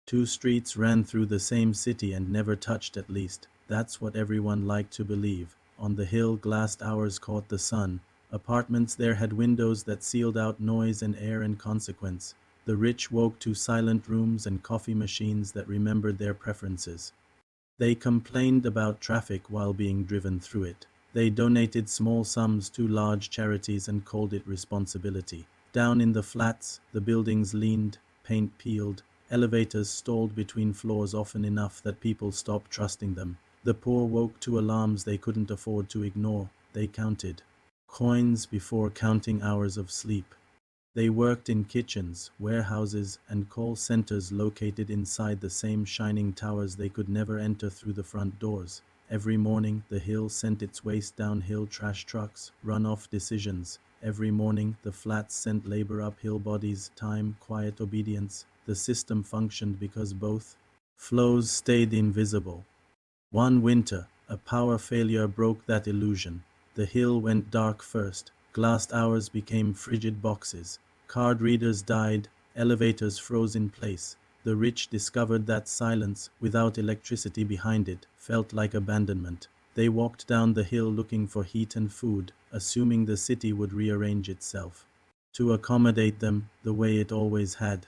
Two streets ran through the same city and never touched at least. That's what everyone liked to believe. On the hill, glassed hours caught the sun. Apartments there had windows that sealed out noise and air and consequence. The rich woke to silent rooms and coffee machines that remembered their preferences. They complained about traffic while being driven through it. They donated small sums to large charities and called it responsibility. Down in the flats, the buildings leaned, paint peeled, elevators stalled between floors often enough that people stopped trusting them. The poor woke to alarms they couldn't afford to ignore. They counted coins before counting hours of sleep. They worked in kitchens, warehouses, and call centers located inside the same shining towers they could never enter through the front doors. Every morning, the hill sent its waste downhill, trash trucks, runoff decisions. Every morning, the flats sent labor uphill, bodies, time, quiet obedience. The system functioned because both flows stayed invisible. One winter, a power failure broke that illusion. The hill went dark first. Glassed hours became frigid boxes. Card readers died. Elevators froze in place. The rich discovered that silence, without electricity behind it, felt like abandonment. They walked down the hill looking for heat and food, assuming the city would rearrange itself to accommodate them the way it always had.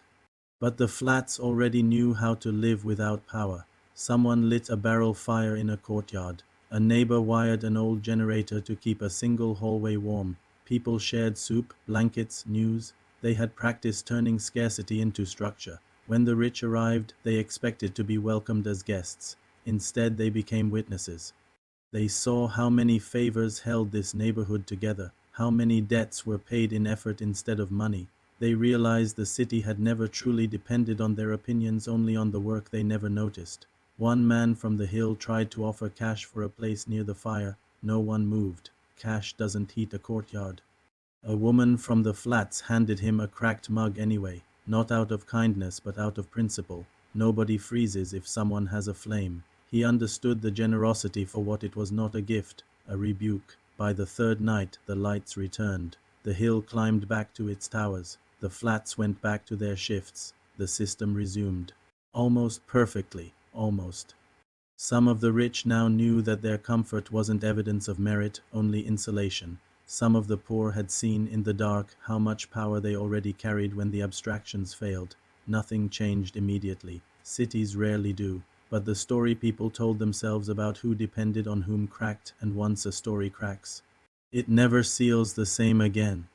But the flats already knew how to live without power. Someone lit a barrel fire in a courtyard. A neighbor wired an old generator to keep a single hallway warm. People shared soup, blankets, news. They had practiced turning scarcity into structure. When the rich arrived, they expected to be welcomed as guests. Instead, they became witnesses. They saw how many favors held this neighborhood together, how many debts were paid in effort instead of money. They realized the city had never truly depended on their opinions, only on the work they never noticed. One man from the hill tried to offer cash for a place near the fire. No one moved. Cash doesn't heat a courtyard. A woman from the flats handed him a cracked mug anyway, not out of kindness but out of principle. Nobody freezes if someone has a flame. He understood the generosity for what it was, not a gift, a rebuke. By the third night, the lights returned. The hill climbed back to its towers. The flats went back to their shifts. The system resumed. Almost perfectly, almost. Some of the rich now knew that their comfort wasn't evidence of merit, only insulation. Some of the poor had seen in the dark how much power they already carried when the abstractions failed. Nothing changed immediately. Cities rarely do. But the story people told themselves about who depended on whom cracked, and once a story cracks, it never seals the same again.